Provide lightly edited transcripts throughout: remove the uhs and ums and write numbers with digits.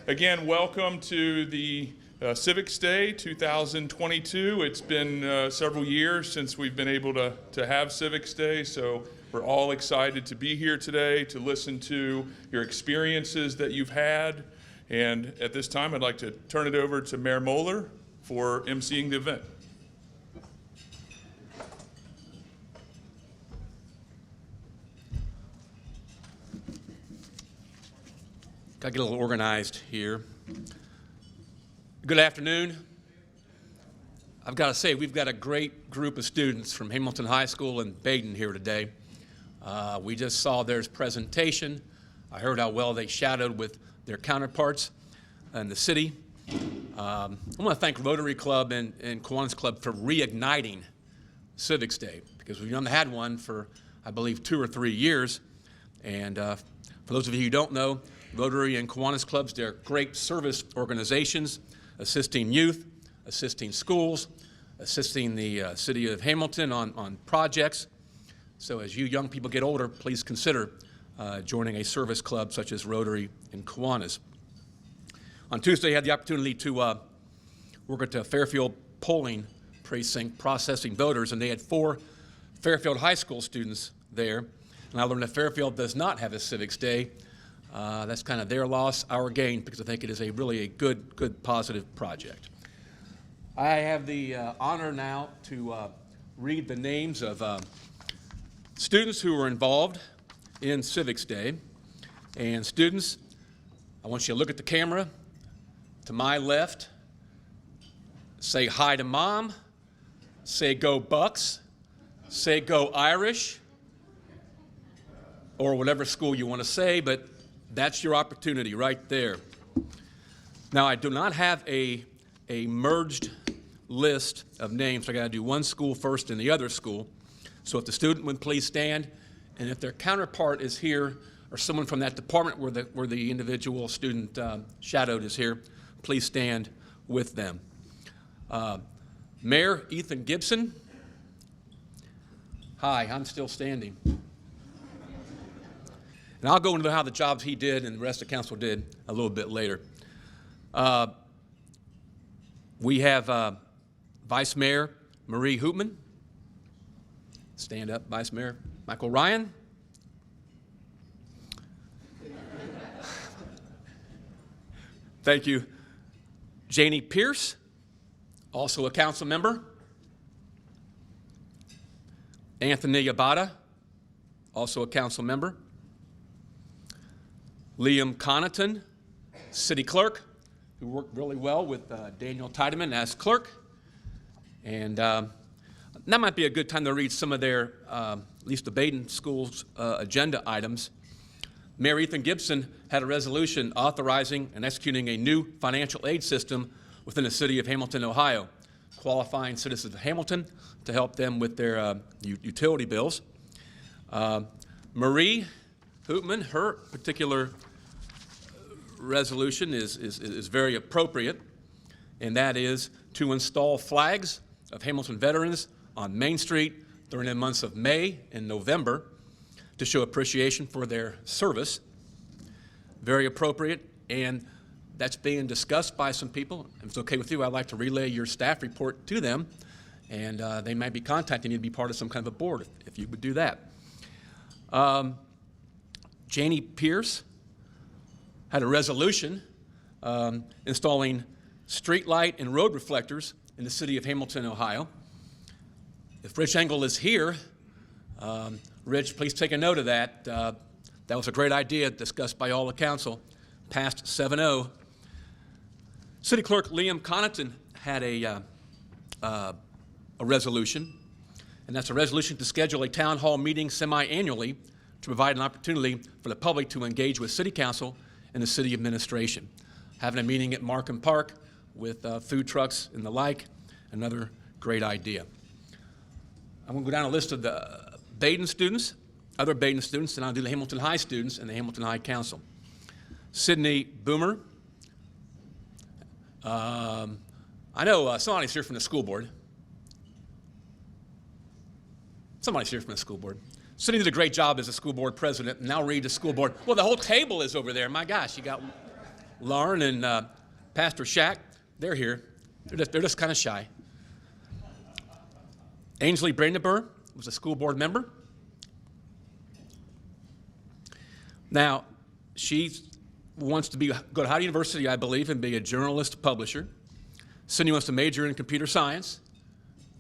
Again, welcome to the Civics Day 2022. It's been several years since we've been able to have Civics Day, so we're all excited to be here today to listen to your experiences that you've had. And at this time, I'd like to turn it over to Mayor Moeller for emceeing the event. Got to get a little organized here. Good afternoon. I've got to say, we've got a great group of students from Hamilton High School and Baden here today. We just saw their presentation. I heard how well they shadowed with their counterparts in the city. I want to thank Rotary Club and Kiwanis Club for reigniting Civics Day, because we've only had one for, I believe, 2 or 3 years. And for those of you who don't know, Rotary and Kiwanis Clubs, they're great service organizations assisting youth, assisting schools, assisting the city of Hamilton on projects. So as you young people get older, please consider joining a service club such as Rotary and Kiwanis. On Tuesday, I had the opportunity to work at the Fairfield polling precinct processing voters, and they had 4 Fairfield High School students there. And I learned that Fairfield does not have a Civics Day. That's kind of their loss, our gain, because I think it is really a good, positive project. I have the honor now to read the names of students who were involved in Civics Day. And students, I want you to look at the camera to my left, say hi to mom, say go Bucks, say go Irish, or whatever school you want to say, but that's your opportunity right there. Now, I do not have a merged list of names, so I got to do one school first and the other school. So if the student would please stand, and if their counterpart is here, or someone from that department where the individual student shadowed is here, please stand with them. Mayor Ethan Gibson. Hi, I'm still standing. And I'll go into how the jobs he did and the rest of the council did a little bit later. We have Vice Mayor Marie Hoopman. Stand up, Vice Mayor Michael Ryan. Thank you. Janie Pierce, also a council member. Anthony Abada, also a council member. Liam Connaughton, city clerk, who worked really well with Daniel Tiedemann as clerk. And that might be a good time to read some of their, at least the Baden School's agenda items. Mayor Ethan Gibson had a resolution authorizing and executing a new financial aid system within the city of Hamilton, Ohio, qualifying citizens of Hamilton to help them with their utility bills. Marie Hoopman, her particular resolution is very appropriate, and that is to install flags of Hamilton veterans on Main Street during the months of May and November to show appreciation for their service. Very appropriate, and that's being discussed by some people. If it's okay with you, I'd like to relay your staff report to them, and they might be contacting you to be part of some kind of a board if you would do that. Janie Pierce had a resolution installing street light and road reflectors in the city of Hamilton, Ohio. If Rich Engel is here, Rich, please take a note of that. That was a great idea discussed by all the council, passed 7-0. City Clerk Liam Connaughton had a resolution, and that's a resolution to schedule a town hall meeting semi-annually to provide an opportunity for the public to engage with City Council and the city administration. Having a meeting at Markham Park with food trucks and the like, another great idea. I'm going to go down a list of the Baden students, other Baden students, and I'll do the Hamilton High students and the Hamilton High Council. Sydney Boomer. I know somebody's here from the school board. Somebody's here from the school board. Sydney did a great job as a school board president, and now read the school board. Well, the whole table is over there. My gosh, you got Lauren and Pastor Shack, they're here. They're just kind of shy. Ainsley Brandenburg was a school board member. Now, she wants to go to Howard University, I believe, and be a journalist publisher. Cindy wants to major in computer science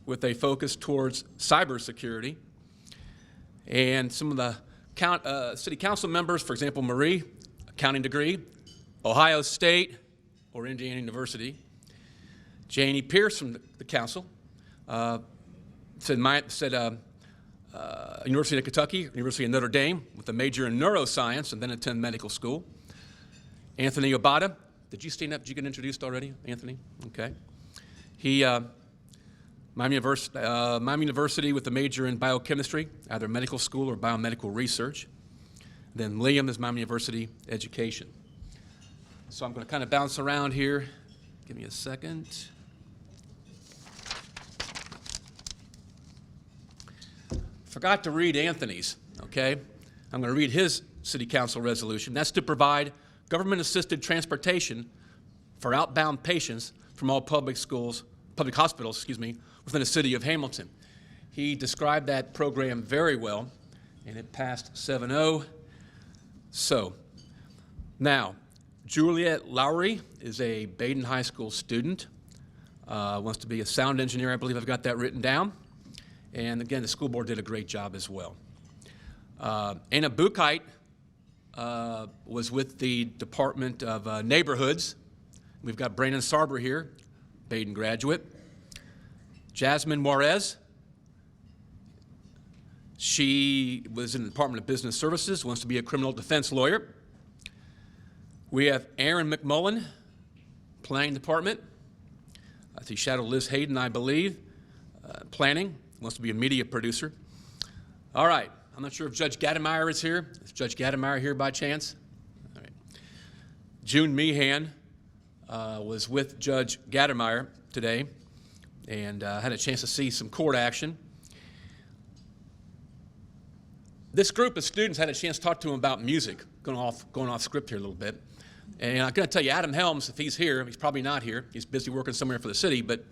with a focus towards cybersecurity. And some of the city council members, for example, Marie, accounting degree, Ohio State or Indiana University. Janie Pierce from the council said University of Kentucky, University of Notre Dame with a major in neuroscience and then attend medical school. Anthony Obata, did you stand up? Did you get introduced already, Anthony? Okay. He, Miami University with a major in biochemistry, either medical school or biomedical research. Then Liam is Miami University education. So I'm going to kind of bounce around here. Give me a second. Forgot to read Anthony's, okay? I'm going to read his city council resolution. That's to provide government-assisted transportation for outbound patients from all public hospitals, within the city of Hamilton. He described that program very well, and it passed 7-0. So, now, Juliet Lowry is a Baden High School student, wants to be a sound engineer. I believe I've got that written down. And again, the school board did a great job as well. Anna Bukite was with the Department of Neighborhoods. We've got Brandon Sarber here, Baden graduate. Jasmine Juarez, she was in the Department of Business Services, wants to be a criminal defense lawyer. We have Aaron McMullen, Planning Department. He shadowed Liz Hayden, I believe, planning. Wants to be a media producer. All right, I'm not sure if Judge Gademeyer is here. Is Judge Gademeyer here by chance? All right. June Meehan was with Judge Gademeyer today and had a chance to see some court action. This group of students had a chance to talk to him about music, going off script here a little bit. And I'm going to tell you, Adam Helms, if he's here, he's probably not here. He's busy working somewhere for the city, but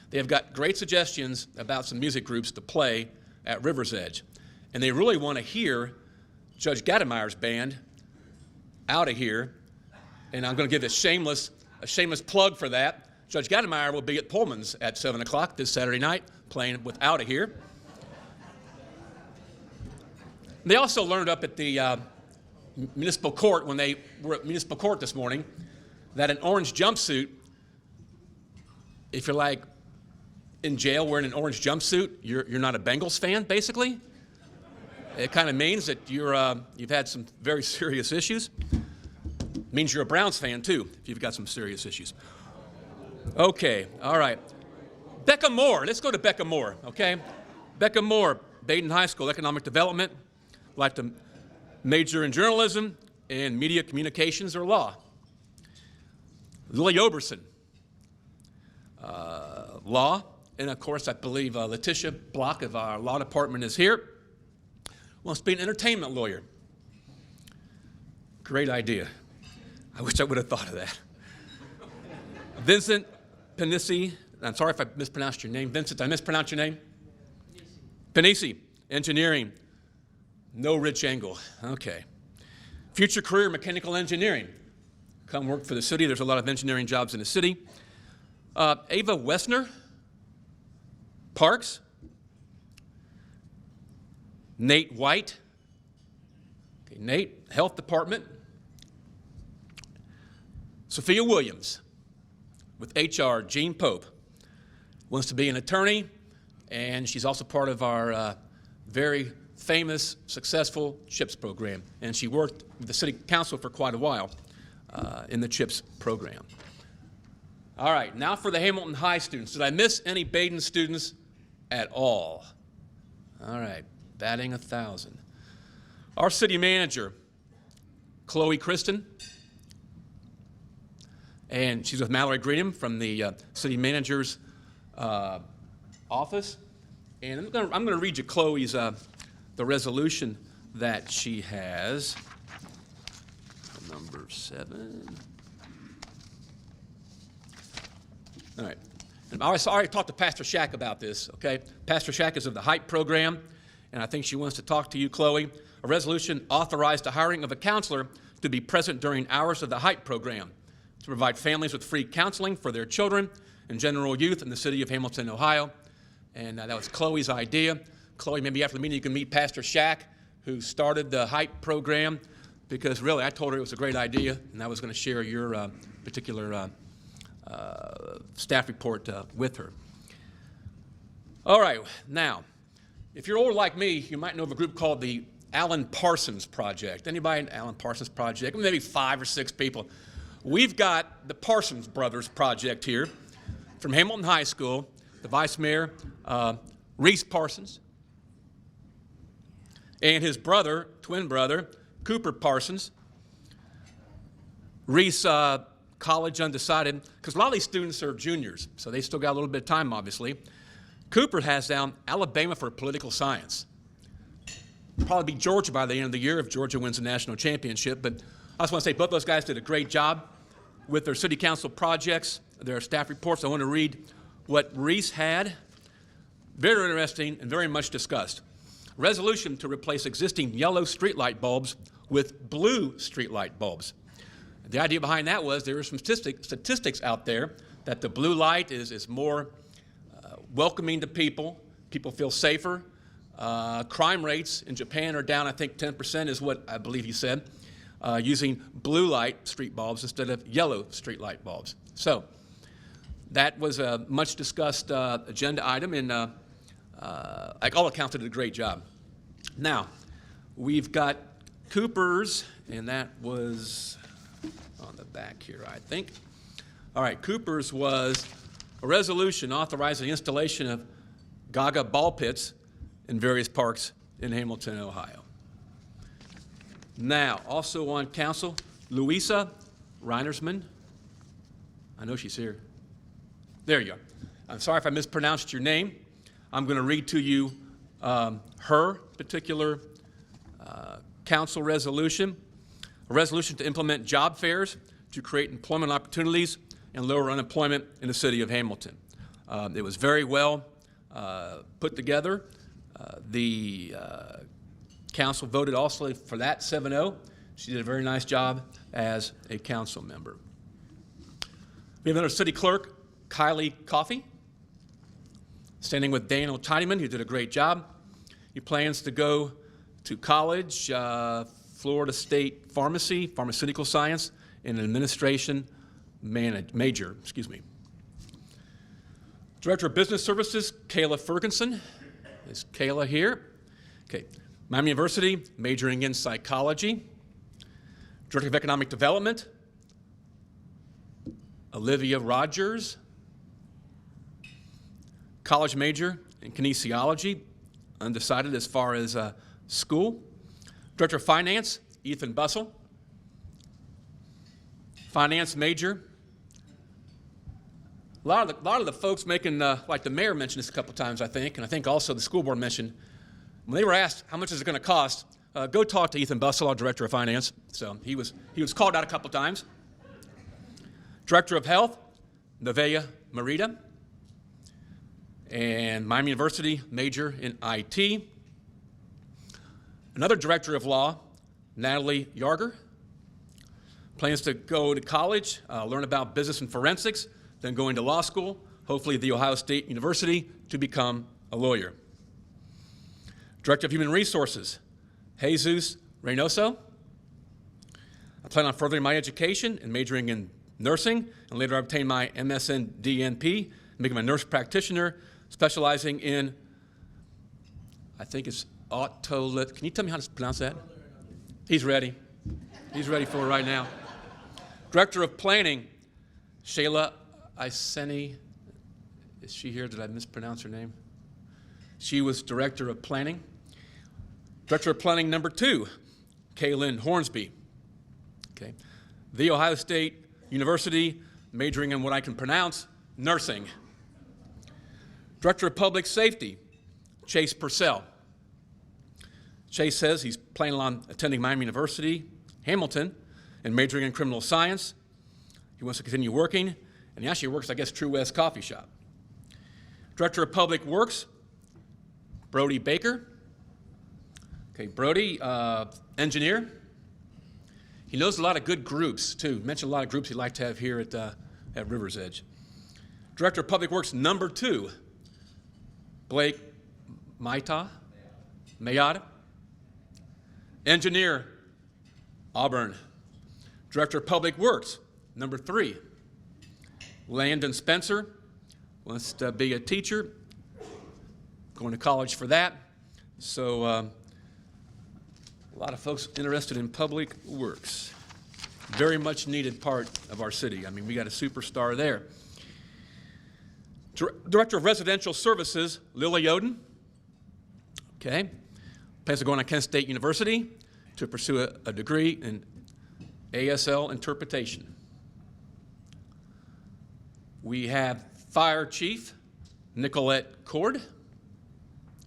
they have got great suggestions about some music groups to play at River's Edge. And they really want to hear Judge Gademeyer's band out of here. And I'm going to give a shameless plug for that. Judge Gademeyer will be at Pullman's at 7 o'clock this Saturday night playing with Out of Here. They also learned up at the municipal court when they were at municipal court this morning that an orange jumpsuit, if you're like in jail wearing an orange jumpsuit, you're not a Bengals fan, basically. It kind of means that you've had some very serious issues. It means you're a Browns fan, too, if you've got some serious issues. Okay, all right. Becca Moore, let's go to Becca Moore, okay? Becca Moore, Baden High School, Economic Development, like to major in journalism and media communications or law. Lily Oberson, law. And of course, I believe Letitia Block of our law department is here. Wants to be an entertainment lawyer. Great idea. I wish I would have thought of that. Vincent Panisi, I'm sorry if I mispronounced your name. Vincent, did I mispronounce your name? Panisi, engineering. No Rich Angle. Okay. Future career, mechanical engineering. Come work for the city. There's a lot of engineering jobs in the city. Ava Wessner, Parks. Nate White. Okay, Nate, Health Department. Sophia Williams, with HR, Jean Pope. Wants to be an attorney, and she's also part of our very famous, successful CHIPS program. And she worked with the city council for quite a while in the CHIPS program. All right, now for the Hamilton High students. Did I miss any Baden students at all? All right, batting 1,000. Our city manager, Chloe Kristen, and she's with Mallory Greenham from the city manager's office. And I'm going to read you Chloe's the resolution that she has. Number 7. All right. And I already talked to Pastor Shack about this, okay? Pastor Shack is of the HYPE program, and I think she wants to talk to you, Chloe. A resolution authorized the hiring of a counselor to be present during hours of the HYPE program to provide families with free counseling for their children and general youth in the city of Hamilton, Ohio. And that was Chloe's idea. Chloe, maybe after the meeting you can meet Pastor Shack, who started the HYPE program, because really I told her it was a great idea, and I was going to share your particular staff report with her. All right, now, if you're old like me, you might know of a group called the Alan Parsons Project. Anybody in the Alan Parsons Project? Maybe 5 or 6 people. We've got the Parsons Brothers Project here from Hamilton High School, the Vice Mayor, Reese Parsons, and his brother, twin brother, Cooper Parsons. Reese, college undecided, because a lot of these students are juniors, so they still got a little bit of time, obviously. Cooper has down Alabama for political science. Probably be Georgia by the end of the year if Georgia wins the national championship, but I just want to say both those guys did a great job with their city council projects, their staff reports. I want to read what Reese had. Very interesting and very much discussed. Resolution to replace existing yellow streetlight bulbs with blue streetlight bulbs. The idea behind that was there are some statistics out there that the blue light is more welcoming to people. People feel safer. Crime rates in Japan are down, I think 10% is what I believe he said, using blue light street bulbs instead of yellow street light bulbs. So that was a much discussed agenda item, and like all accounts, did a great job. Now, we've got Cooper's, and that was on the back here, I think. All right, Cooper's was a resolution authorizing the installation of Gaga ball pits in various parks in Hamilton, Ohio. Now, also on council, Louisa Reinersman. I know she's here. There you are. I'm sorry if I mispronounced your name. I'm going to read to you her particular council resolution. A resolution to implement job fairs to create employment opportunities and lower unemployment in the city of Hamilton. It was very well put together. The council voted also for that 7-0. She did a very nice job as a council member. We have another city clerk, Kylie Coffey, standing with Daniel Tidyman, who did a great job. He plans to go to college, Florida State Pharmacy, pharmaceutical science, and an administration major. Director of Business Services, Kayla Ferguson. Is Kayla here? Okay. Miami University, majoring in psychology. Director of Economic Development, Olivia Rogers. College major in kinesiology, undecided as far as school. Director of Finance, Ethan Bussell. Finance major. A lot of the folks making, like the mayor mentioned this a couple times, I think, and I think also the school board mentioned, when they were asked how much is it going to cost, go talk to Ethan Bussell, our Director of Finance. So he was called out a couple times. Director of Health, Nevaeh Merida. And Miami University, major in IT. Another Director of Law, Natalie Yarger. Plans to go to college, learn about business and forensics, then go into law school, hopefully at The Ohio State University, to become a lawyer. Director of Human Resources, Jesus Reynoso. I plan on furthering my education and majoring in nursing, and later obtain my MSN DNP, making my nurse practitioner, specializing in, I think it's otolith. Can you tell me how to pronounce that? He's ready. He's ready for it right now. Director of Planning, Shayla Iseni. Is she here? Did I mispronounce her name? She was Director of Planning. Director of Planning number 2, Kaylin Hornsby. Okay. The Ohio State University, majoring in what I can pronounce, nursing. Director of Public Safety, Chase Purcell. Chase says he's planning on attending Miami University, Hamilton, and majoring in criminal science. He wants to continue working And he actually works, I guess, True West Coffee Shop. Director of Public Works, Brody Baker. Okay, Brody, engineer. He knows a lot of good groups, too. Mentioned a lot of groups he'd like to have here at River's Edge. Director of Public Works, number 2, Blake Mayada. Engineer, Auburn. Director of Public Works, number 3, Landon Spencer. Wants to be a teacher, going to college for that. So a lot of folks interested in public works. Very much needed part of our city. I mean, we got a superstar there. Director of Residential Services, Lily Oden. Okay. Plans to go on to Kent State University to pursue a degree in ASL interpretation. We have Fire Chief Nicolette Cord.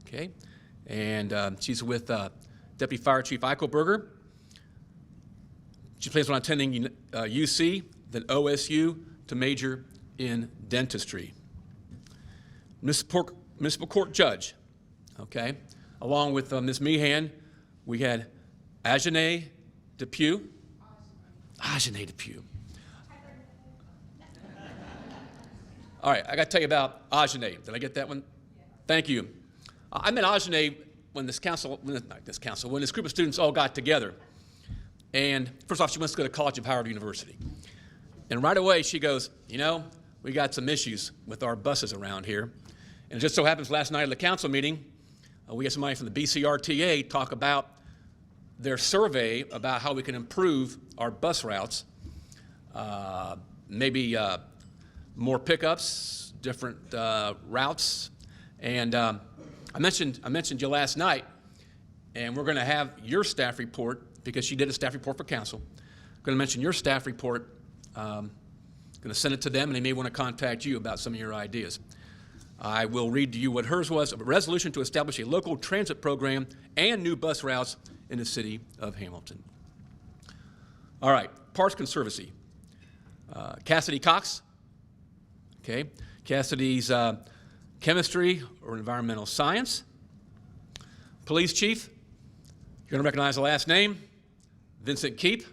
Okay. And she's with Deputy Fire Chief Eichelberger. She plans on attending UC, then OSU to major in dentistry. Municipal Court Judge, okay. Along with Ms. Meehan, we had Ajane Depew. Ajane Depew. All right, I got to tell you about Ajane. Did I get that one? Thank you. I met Ajane when this group of students all got together. And first off, she wants to go to College of Howard University. And right away, she goes, you know, we got some issues with our buses around here. And it just so happens last night at the council meeting, we had somebody from the BCRTA talk about their survey about how we can improve our bus routes, maybe more pickups, different routes. And I mentioned you last night, and we're going to have your staff report, because she did a staff report for council. I'm going to mention your staff report. Going to send it to them, and they may want to contact you about some of your ideas. I will read to you what hers was: a resolution to establish a local transit program and new bus routes in the city of Hamilton. All right, Parks Conservancy. Cassidy Cox. Okay, Cassidy's chemistry or environmental science. Police Chief, you're going to recognize the last name, Vincent Keep.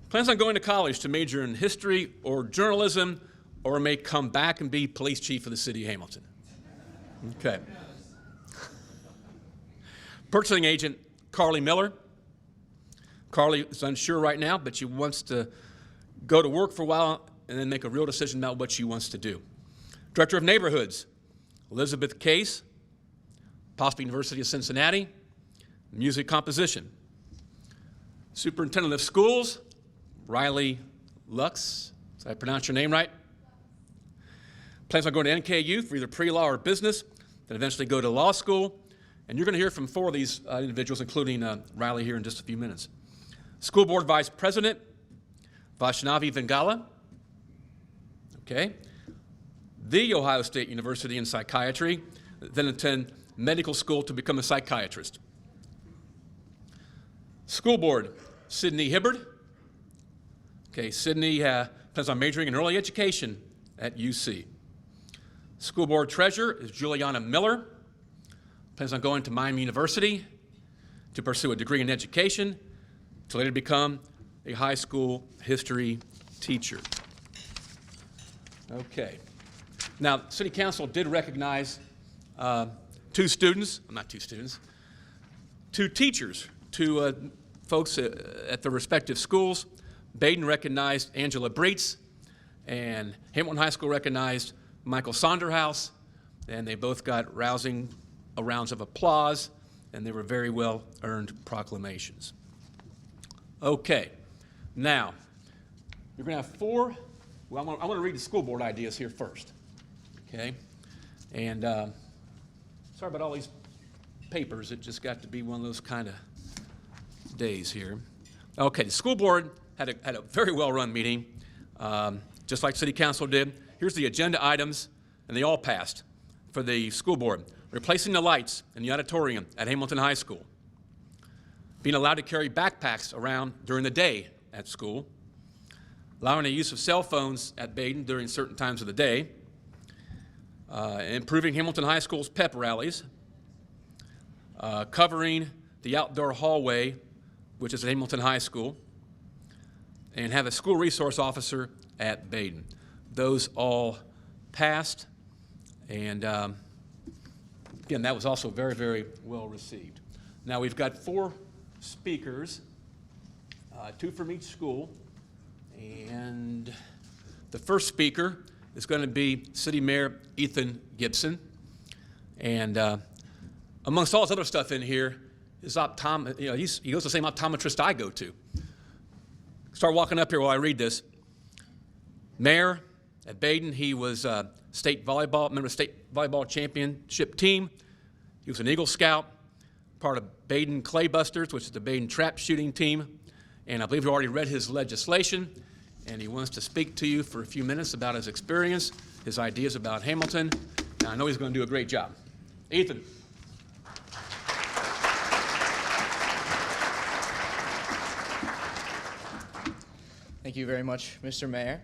Plans on going to college to major in history or journalism, or may come back and be police chief of the city of Hamilton. Okay. Purchasing agent Carly Miller. Carly is unsure right now, but she wants to go to work for a while and then make a real decision about what she wants to do. Director of Neighborhoods, Elizabeth Case, possibly University of Cincinnati, music composition. Superintendent of Schools, Riley Lux. Did I pronounce your name right? Plans on going to NKU for either pre-law or business, then eventually go to law school. And you're going to hear from 4 of these individuals, including Riley here in just a few minutes. School Board Vice President, Vaishnavi Vengala. Okay. The Ohio State University in psychiatry, then attend medical school to become a psychiatrist. School Board, Sydney Hibbard. Okay, Sydney plans on majoring in early education at UC. School Board Treasurer is Juliana Miller. Plans on going to Miami University to pursue a degree in education to later become a high school history teacher. Okay. Now, City Council did recognize 2 teachers, 2 folks at their respective schools. Baden recognized Angela Breitz, and Hamilton High School recognized Michael Sonderhaus, and they both got rousing rounds of applause, and they were very well-earned proclamations. Okay, now, you're going to have 4, well, I want to read the school board ideas here first, okay? And sorry about all these papers. It just got to be one of those kind of days here. Okay, the school board had a very well-run meeting, just like City Council did. Here's the agenda items, and they all passed for the school board. Replacing the lights in the auditorium at Hamilton High School. being allowed to carry backpacks around during the day at school, allowing the use of cell phones at Baden during certain times of the day, improving Hamilton High School's pep rallies, covering the outdoor hallway, which is at Hamilton High School, and have a school resource officer at Baden. Those all passed, and again, that was also very, very well received. Now we've got 4 speakers, 2 from each school, and the first speaker is going to be City Mayor Ethan Gibson, and amongst all his other stuff in here, he goes to the same optometrist I go to. Start walking up here while I read this. Mayor at Baden, he was member of the state volleyball championship team. He was an Eagle Scout, part of Baden Claybusters, which is the Baden trap shooting team. And I believe you already read his legislation, and he wants to speak to you for a few minutes about his experience, his ideas about Hamilton. Now, I know he's going to do a great job. Ethan. Thank you very much, Mr. Mayor.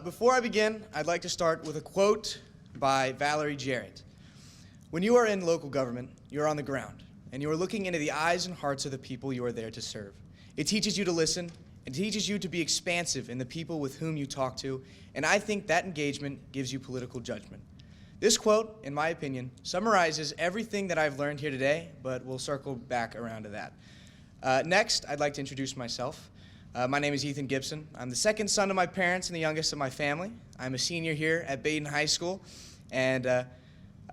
Before I begin, I'd like to start with a quote by Valerie Jarrett. When you are in local government, you're on the ground, and you are looking into the eyes and hearts of the people you are there to serve. It teaches you to listen. It teaches you to be expansive in the people with whom you talk to, and I think that engagement gives you political judgment. This quote, in my opinion, summarizes everything that I've learned here today, but we'll circle back around to that. Next, I'd like to introduce myself. My name is Ethan Gibson. I'm the second son of my parents and the youngest of my family. I'm a senior here at Baden High School, and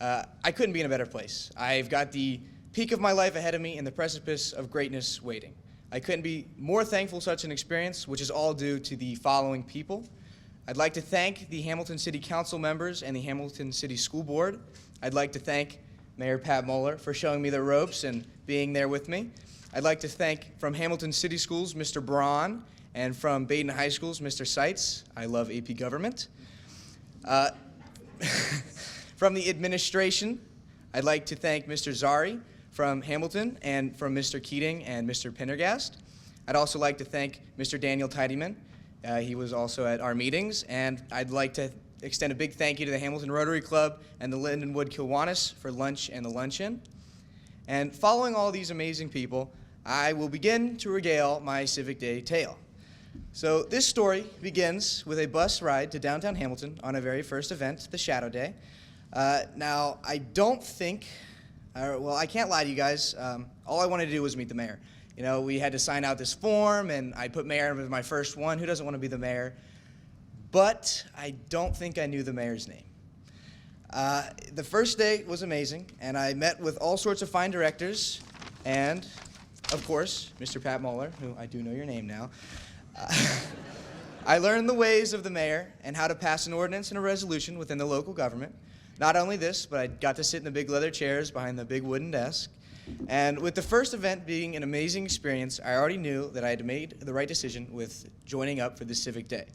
I couldn't be in a better place. I've got the peak of my life ahead of me and the precipice of greatness waiting. I couldn't be more thankful for such an experience, which is all due to the following people. I'd like to thank the Hamilton City Council members and the Hamilton City School Board. I'd like to thank Mayor Pat Moeller for showing me the ropes and being there with me. I'd like to thank from Hamilton City Schools, Mr. Braun, and from Baden High Schools, Mr. Seitz. I love AP Government. From the administration, I'd like to thank Mr. Zari from Hamilton and from Mr. Keating and Mr. Pendergast. I'd also like to thank Mr. Daniel Tidyman. He was also at our meetings, and I'd like to extend a big thank you to the Hamilton Rotary Club and the Lindenwood Kiwanis for lunch and the luncheon. And following all these amazing people, I will begin to regale my Civic Day tale. So this story begins with a bus ride to downtown Hamilton on our very first event, the Shadow Day. Now, I don't think, well, I can't lie to you guys. All I wanted to do was meet the mayor. You know, we had to sign out this form, and I put mayor as my first one. Who doesn't want to be the mayor? But I don't think I knew the mayor's name. The first day was amazing, and I met with all sorts of fine directors, and, of course, Mr. Pat Moeller, who I do know your name now. I learned the ways of the mayor and how to pass an ordinance and a resolution within the local government. Not only this, but I got to sit in the big leather chairs behind the big wooden desk. And with the first event being an amazing experience, I already knew that I had made the right decision with joining up for the Civic Day.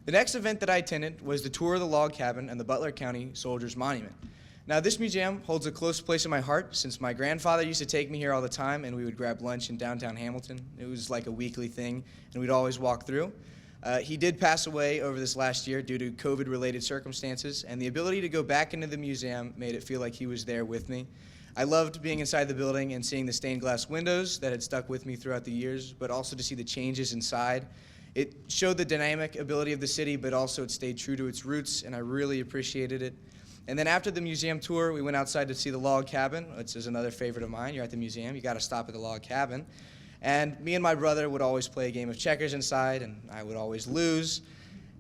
The next event that I attended was the tour of the log cabin and the Butler County Soldiers Monument. Now, this museum holds a close place in my heart since my grandfather used to take me here all the time, and we would grab lunch in downtown Hamilton. It was like a weekly thing, and we'd always walk through. He did pass away over this last year due to COVID-related circumstances, and the ability to go back into the museum made it feel like he was there with me. I loved being inside the building and seeing the stained glass windows that had stuck with me throughout the years, but also to see the changes inside. It showed the dynamic ability of the city, but also it stayed true to its roots, and I really appreciated it. And then after the museum tour, we went outside to see the log cabin, which is another favorite of mine. You're at the museum, you got to stop at the log cabin. And me and my brother would always play a game of checkers inside, and I would always lose.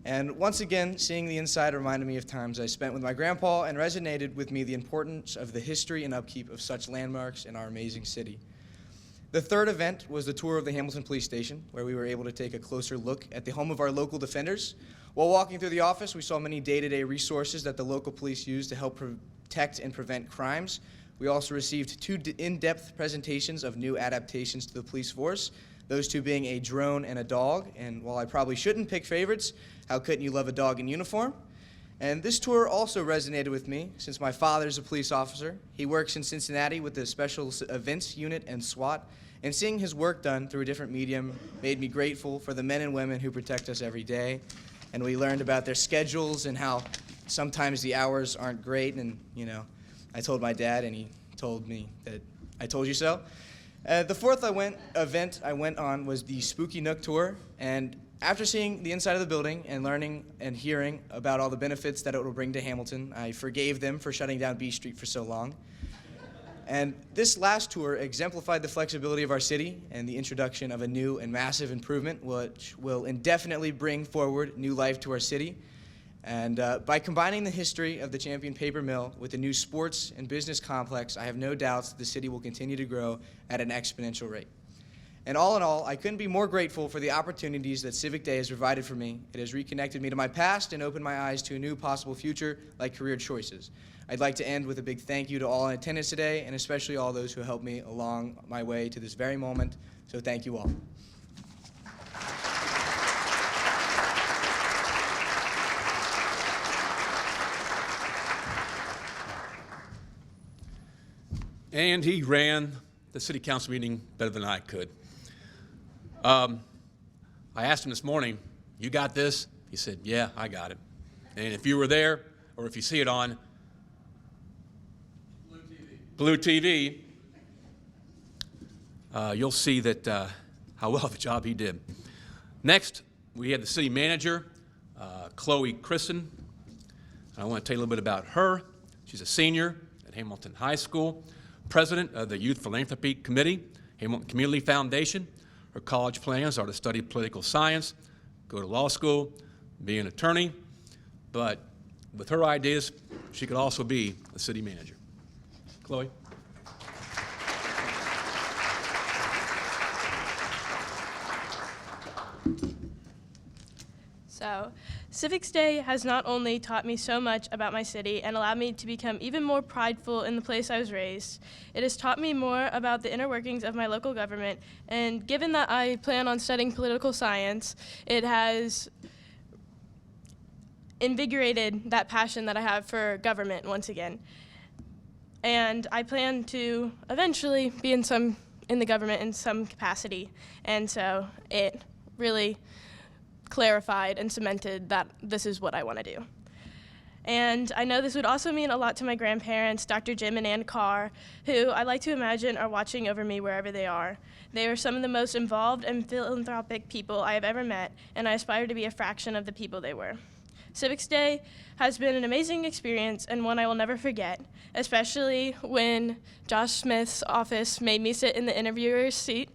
And once again, seeing the inside reminded me of times I spent with my grandpa and resonated with me the importance of the history and upkeep of such landmarks in our amazing city. The third event was the tour of the Hamilton Police Station, where we were able to take a closer look at the home of our local defenders. While walking through the office, we saw many day-to-day resources that the local police use to help protect and prevent crimes. We also received 2 in-depth presentations of new adaptations to the police force, those 2 being a drone and a dog. And while I probably shouldn't pick favorites, how couldn't you love a dog in uniform? And this tour also resonated with me since my father's a police officer. He works in Cincinnati with the Special Events Unit and SWAT, And seeing his work done through a different medium made me grateful for the men and women who protect us every day. And we learned about their schedules and how sometimes the hours aren't great. And, I told my dad, and he told me that I told you so. The fourth event I went on was the Spooky Nook Tour. And after seeing the inside of the building and learning and hearing about all the benefits that it will bring to Hamilton, I forgave them for shutting down B Street for so long. And this last tour exemplified the flexibility of our city and the introduction of a new and massive improvement, which will indefinitely bring forward new life to our city. And by combining the history of the Champion Paper Mill with the new sports and business complex, I have no doubts the city will continue to grow at an exponential rate. And all in all, I couldn't be more grateful for the opportunities that Civic Day has provided for me. It has reconnected me to my past and opened my eyes to a new possible future, like career choices. I'd like to end with a big thank you to all in attendance today, and especially all those who helped me along my way to this very moment. So thank you all. And he ran the city council meeting better than I could. I asked him this morning, "You got this?" He said, "Yeah, I got it." And if you were there, or if you see it on Blue TV, you'll see that how well of a job he did. Next, we have the city manager, Chloe Christen. I want to tell you a little bit about her. She's a senior at Hamilton High School, president of the Youth Philanthropy Committee, Hamilton Community Foundation. Her college plans are to study political science, go to law school, be an attorney, but with her ideas, she could also be a city manager. Chloe. So, Civics Day has not only taught me so much about my city and allowed me to become even more prideful in the place I was raised, it has taught me more about the inner workings of my local government, and given that I plan on studying political science, it has invigorated that passion that I have for government once again. And I plan to eventually be in the government in some capacity, and so it really clarified and cemented that this is what I want to do. And I know this would also mean a lot to my grandparents, Dr. Jim and Ann Carr, who I like to imagine are watching over me wherever they are. They are some of the most involved and philanthropic people I have ever met, and I aspire to be a fraction of the people they were. Civics Day has been an amazing experience and one I will never forget, especially when Josh Smith's office made me sit in the interviewer's seat.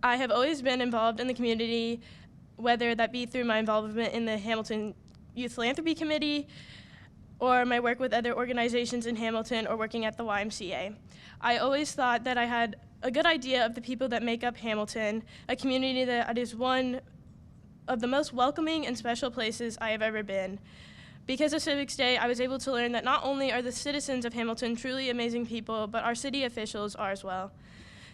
I have always been involved in the community, whether that be through my involvement in the Hamilton Youth Philanthropy Committee or my work with other organizations in Hamilton or working at the YMCA. I always thought that I had a good idea of the people that make up Hamilton, a community that is one of the most welcoming and special places I have ever been. Because of Civics Day, I was able to learn that not only are the citizens of Hamilton truly amazing people, but our city officials are as well.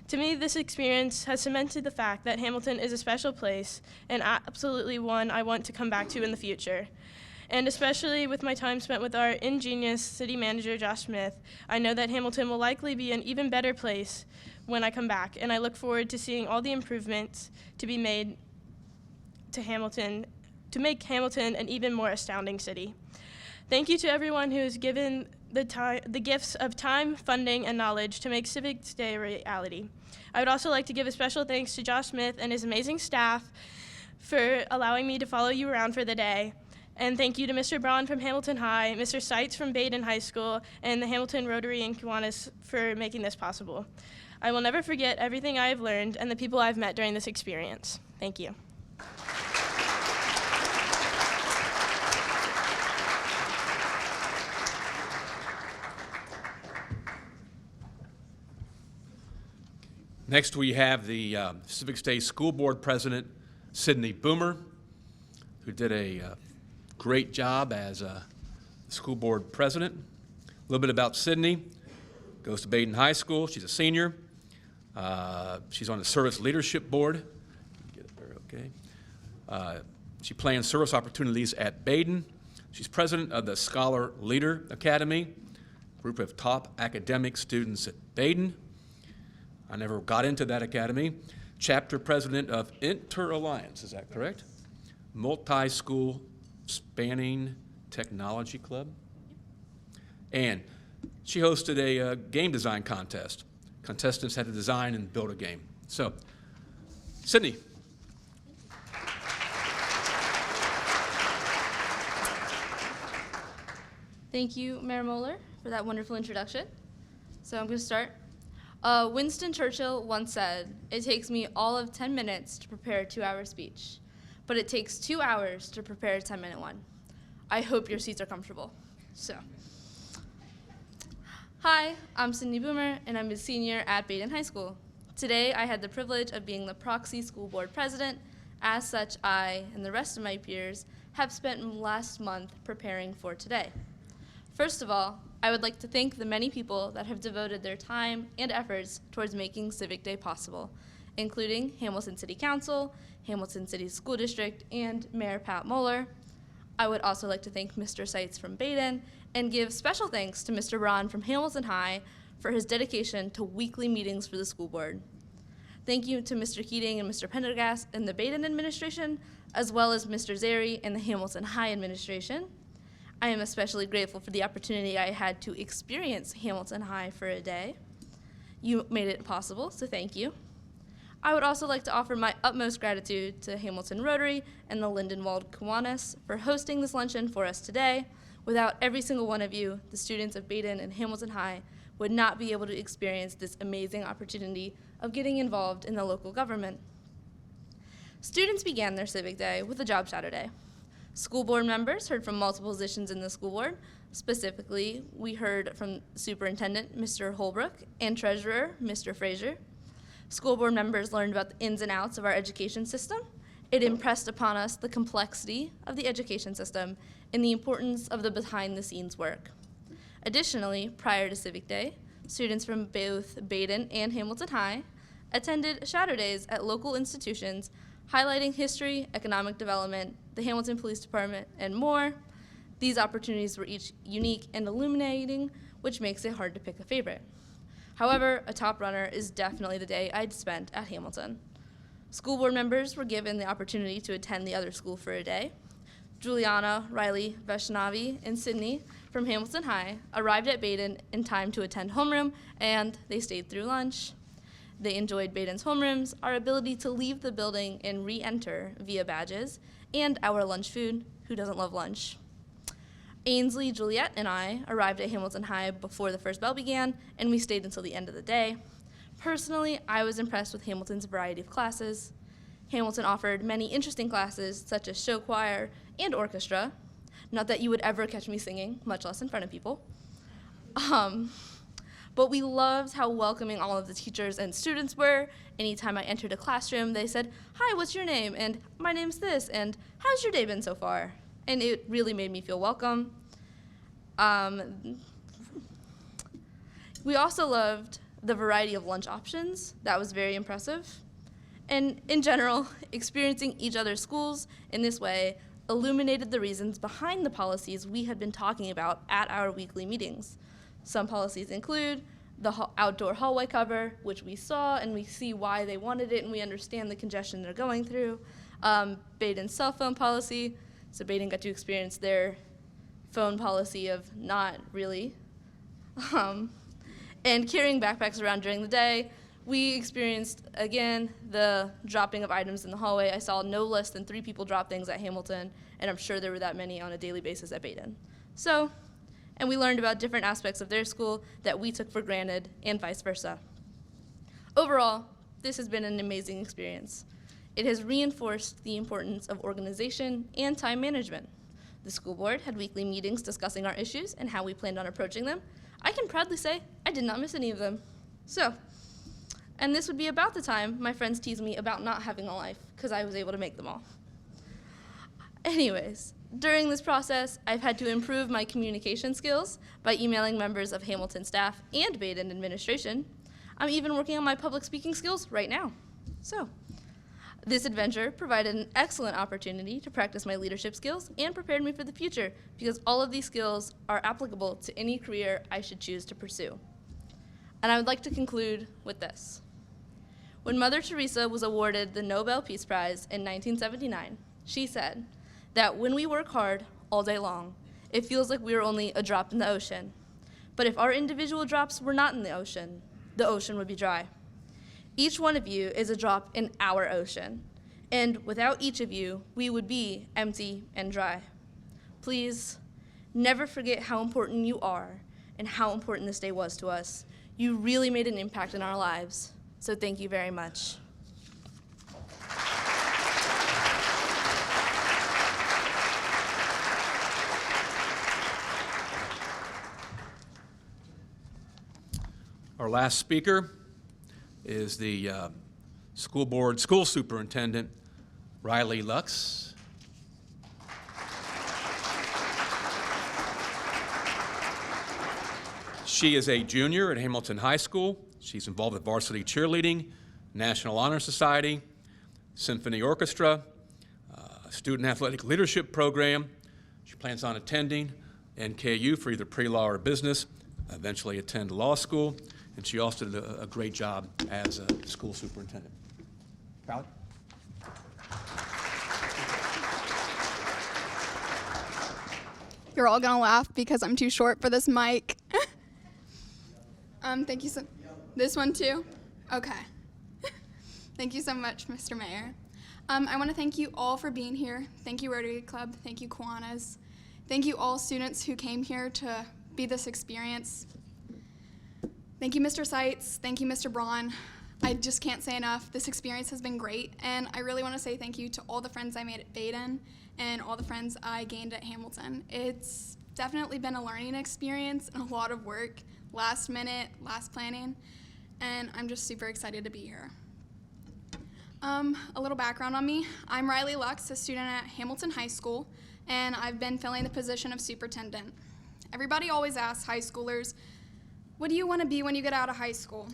To me, this experience has cemented the fact that Hamilton is a special place and absolutely one I want to come back to in the future. And especially with my time spent with our ingenious city manager, Josh Smith, I know that Hamilton will likely be an even better place when I come back, and I look forward to seeing all the improvements to be made to Hamilton, to make Hamilton an even more astounding city. Thank you to everyone who has given the gifts of time, funding, and knowledge to make Civics Day a reality. I would also like to give a special thanks to Josh Smith and his amazing staff for allowing me to follow you around for the day. And thank you to Mr. Braun from Hamilton High, Mr. Seitz from Baden High School, and the Hamilton Rotary in Kiwanis for making this possible. I will never forget everything I have learned and the people I've met during this experience. Thank you. Next, we have the Civics Day School Board President, Sydney Boomer, who did a great job as a school board president. A little bit about Sydney. Goes to Baden High School. She's a senior. She's on the Service Leadership Board. Get it there, okay. She plans service opportunities at Baden. She's president of the Scholar Leader Academy, group of top academic students at Baden. I never got into that academy. Chapter president of Inter-Alliance, is that correct? Multi-school spanning technology club. And she hosted a game design contest. Contestants had to design and build a game. So, Sydney. Thank you, Mayor Moeller, for that wonderful introduction. So I'm going to start. Winston Churchill once said, "It takes me all of 10 minutes to prepare a 2-hour speech, but it takes 2 hours to prepare a 10-minute one." I hope your seats are comfortable. So, hi, I'm Sydney Boomer, and I'm a senior at Baden High School. Today, I had the privilege of being the proxy school board president. As such, I and the rest of my peers have spent last month preparing for today. First of all, I would like to thank the many people that have devoted their time and efforts towards making Civic Day possible, including Hamilton City Council, Hamilton City School District, and Mayor Pat Moeller. I would also like to thank Mr. Seitz from Baden and give special thanks to Mr. Braun from Hamilton High for his dedication to weekly meetings for the school board. Thank you to Mr. Keating and Mr. Pendergast in the Baden administration, as well as Mr. Zeri in the Hamilton High administration. I am especially grateful for the opportunity I had to experience Hamilton High for a day. You made it possible, so thank you. I would also like to offer my utmost gratitude to Hamilton Rotary and the Lindenwold Kiwanis for hosting this luncheon for us today. Without every single one of you, the students of Baden and Hamilton High would not be able to experience this amazing opportunity of getting involved in the local government. Students began their Civic Day with a job shadow day. School board members heard from multiple positions in the school board. Specifically, we heard from Superintendent, Mr. Holbrook, and Treasurer, Mr. Frazier. School board members learned about the ins and outs of our education system. It impressed upon us the complexity of the education system and the importance of the behind-the-scenes work. Additionally, prior to Civic Day, students from both Baden and Hamilton High attended shadow days at local institutions highlighting history, economic development, the Hamilton Police Department, and more. These opportunities were each unique and illuminating, which makes it hard to pick a favorite. However, a top runner is definitely the day I'd spent at Hamilton. School board members were given the opportunity to attend the other school for a day. Juliana, Riley, Vaishnavi, and Sydney from Hamilton High arrived at Baden in time to attend homeroom, and they stayed through lunch. They enjoyed Baden's homerooms, our ability to leave the building and re-enter via badges, and our lunch food. Who doesn't love lunch? Ainsley, Juliet, and I arrived at Hamilton High before the first bell began, and we stayed until the end of the day. Personally, I was impressed with Hamilton's variety of classes. Hamilton offered many interesting classes, such as show choir and orchestra. Not that you would ever catch me singing, much less in front of people. But we loved how welcoming all of the teachers and students were. Anytime I entered a classroom, they said, "Hi, what's your name?" And "My name's this," and "How's your day been so far?" And it really made me feel welcome. We also loved the variety of lunch options. That was very impressive. And in general, experiencing each other's schools in this way illuminated the reasons behind the policies we had been talking about at our weekly meetings. Some policies include the outdoor hallway cover, which we saw and we see why they wanted it and we understand the congestion they're going through. Baden's cell phone policy, so Baden got to experience their phone policy of not really. And carrying backpacks around during the day. We experienced, again, the dropping of items in the hallway. I saw no less than 3 people drop things at Hamilton, and I'm sure there were that many on a daily basis at Baden. And we learned about different aspects of their school that we took for granted, and vice versa. Overall, this has been an amazing experience. It has reinforced the importance of organization and time management. The school board had weekly meetings discussing our issues and how we planned on approaching them. I can proudly say I did not miss any of them. And this would be about the time my friends tease me about not having a life, because I was able to make them all. Anyways, during this process, I've had to improve my communication skills by emailing members of Hamilton staff and Baden administration. I'm even working on my public speaking skills right now. This adventure provided an excellent opportunity to practice my leadership skills and prepared me for the future, because all of these skills are applicable to any career I should choose to pursue. And I would like to conclude with this. When Mother Teresa was awarded the Nobel Peace Prize in 1979, she said that when we work hard all day long, it feels like we are only a drop in the ocean. But if our individual drops were not in the ocean would be dry. Each one of you is a drop in our ocean, and without each of you, we would be empty and dry. Please, never forget how important you are and how important this day was to us. You really made an impact in our lives, so thank you very much. Our last speaker is the school superintendent, Riley Lux. She is a junior at Hamilton High School. She's involved with varsity cheerleading, National Honor Society, Symphony Orchestra, Student Athletic Leadership Program. She plans on attending NKU for either pre-law or business, eventually attend law school, and she also did a great job as a school superintendent. Riley? You're all gonna laugh because I'm too short for this mic. Thank you so. This one too? Okay. Thank you so much, Mr. Mayor. I want to thank you all for being here. Thank you, Rotary Club. Thank you, Kiwanis. Thank you, all students who came here to be this experience. Thank you, Mr. Seitz. Thank you, Mr. Braun. I just can't say enough. This experience has been great, and I really want to say thank you to all the friends I made at Baden and all the friends I gained at Hamilton. It's definitely been a learning experience and a lot of work, last minute, last planning, and I'm just super excited to be here. A little background on me. I'm Riley Lux, a student at Hamilton High School, and I've been filling the position of superintendent. Everybody always asks high schoolers, what do you want to be when you get out of high school?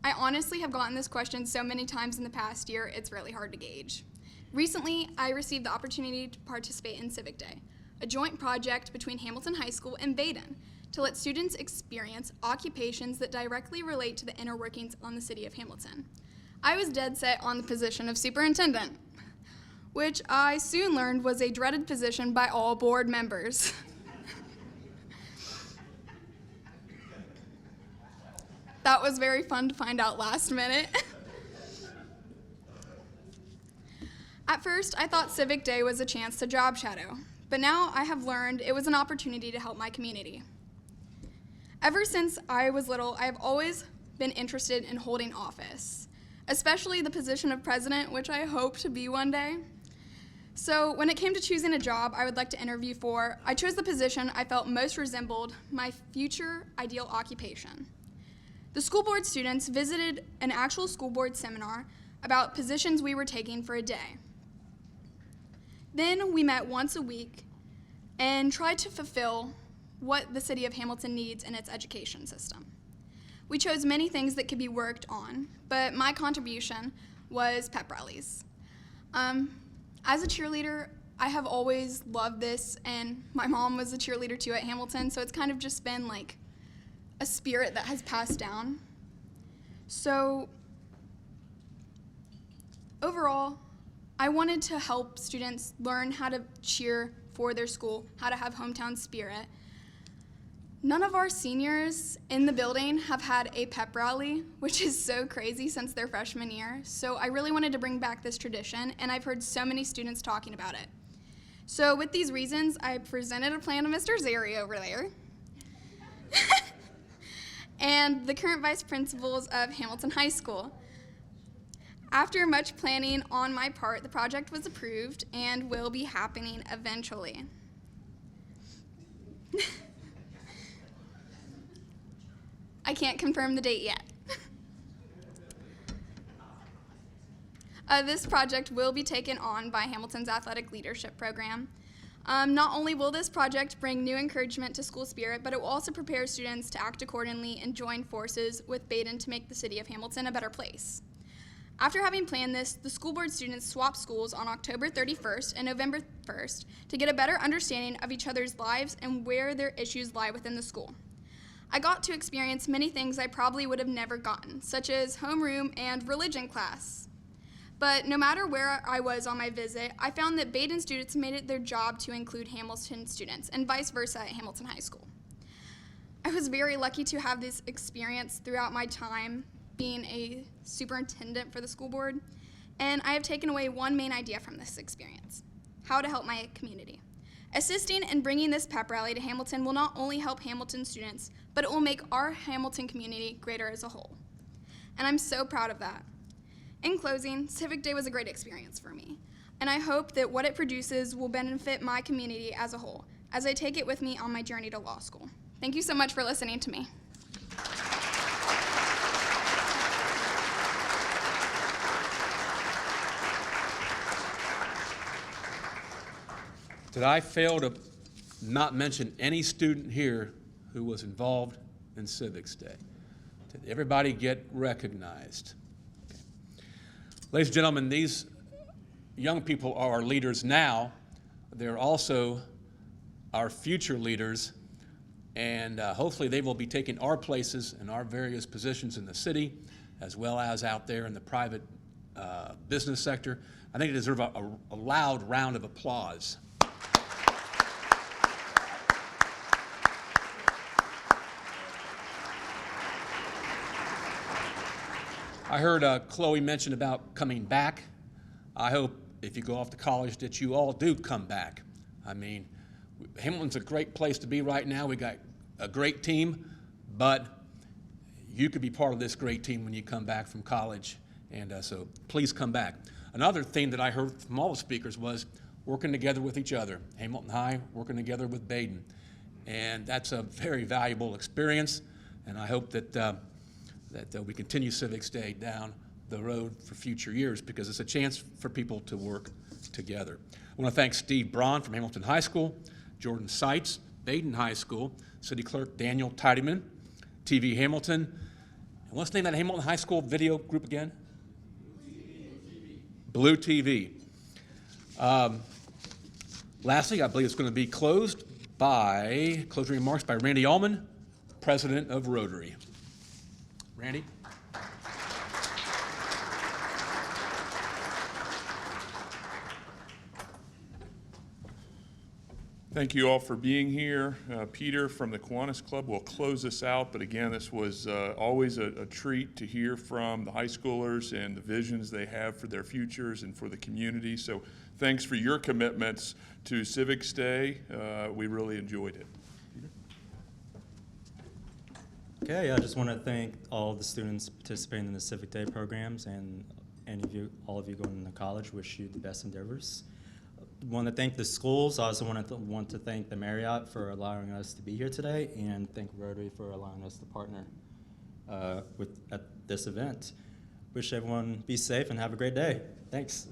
I honestly have gotten this question so many times in the past year, it's really hard to gauge. Recently, I received the opportunity to participate in Civic Day, a joint project between Hamilton High School and Baden to let students experience occupations that directly relate to the inner workings on the city of Hamilton. I was dead set on the position of superintendent, which I soon learned was a dreaded position by all board members. That was very fun to find out last minute. At first, I thought Civic Day was a chance to job shadow, but now I have learned it was an opportunity to help my community. Ever since I was little, I have always been interested in holding office, especially the position of president, which I hope to be one day. So when it came to choosing a job I would like to interview for, I chose the position I felt most resembled my future ideal occupation. The school board students visited an actual school board seminar about positions we were taking for a day. Then we met once a week and tried to fulfill what the city of Hamilton needs in its education system. We chose many things that could be worked on, but my contribution was pep rallies. As a cheerleader, I have always loved this, and my mom was a cheerleader too at Hamilton, so it's kind of just been like a spirit that has passed down. So overall, I wanted to help students learn how to cheer for their school, how to have hometown spirit. None of our seniors in the building have had a pep rally, which is so crazy since their freshman year. So I really wanted to bring back this tradition, and I've heard so many students talking about it. So with these reasons, I presented a plan to Mr. Zeri over there. And the current vice principals of Hamilton High School. After much planning on my part, the project was approved and will be happening eventually. I can't confirm the date yet. This project will be taken on by Hamilton's Athletic Leadership Program. Not only will this project bring new encouragement to school spirit, but it will also prepare students to act accordingly and join forces with Baden to make the city of Hamilton a better place. After having planned this, the school board students swapped schools on October 31st and November 1st to get a better understanding of each other's lives and where their issues lie within the school. I got to experience many things I probably would have never gotten, such as homeroom and religion class. But no matter where I was on my visit, I found that Baden students made it their job to include Hamilton students, and vice versa at Hamilton High School. I was very lucky to have this experience throughout my time being a superintendent for the school board, and I have taken away one main idea from this experience: how to help my community. Assisting and bringing this pep rally to Hamilton will not only help Hamilton students, but it will make our Hamilton community greater as a whole. And I'm so proud of that. In closing, Civic Day was a great experience for me, and I hope that what it produces will benefit my community as a whole, as I take it with me on my journey to law school. Thank you so much for listening to me. Did I fail to not mention any student here who was involved in Civics Day? Did everybody get recognized? Okay. Ladies and gentlemen, these young people are our leaders now. They're also our future leaders, and hopefully they will be taking our places in our various positions in the city, as well as out there in the private business sector. I think they deserve a loud round of applause. I heard Chloe mention about coming back. I hope if you go off to college that you all do come back. I mean, Hamilton's a great place to be right now. We got a great team, but you could be part of this great team when you come back from college, and so please come back. Another theme that I heard from all the speakers was working together with each other. Hamilton High working together with Baden, and that's a very valuable experience, and I hope that we continue Civics Day down the road for future years, because it's a chance for people to work together. I want to thank Steve Braun from Hamilton High School, Jordan Seitz, Baden High School, City Clerk Daniel Tidyman, TV Hamilton, and what's the name of that Hamilton High School video group again? Blue TV. Lastly, I believe it's going to be closing remarks by Randy Allman, President of Rotary. Randy? Thank you all for being here. Peter from the Kiwanis Club will close us out, but again, this was always a treat to hear from the high schoolers and the visions they have for their futures and for the community. So thanks for your commitments to Civics Day. We really enjoyed it. Okay, I just want to thank all of the students participating in the Civic Day programs, and all of you going into college. Wish you the best endeavors. Want to thank the schools. I also want to thank the Marriott for allowing us to be here today, and thank Rotary for allowing us to partner at this event. Wish everyone be safe and have a great day. Thanks.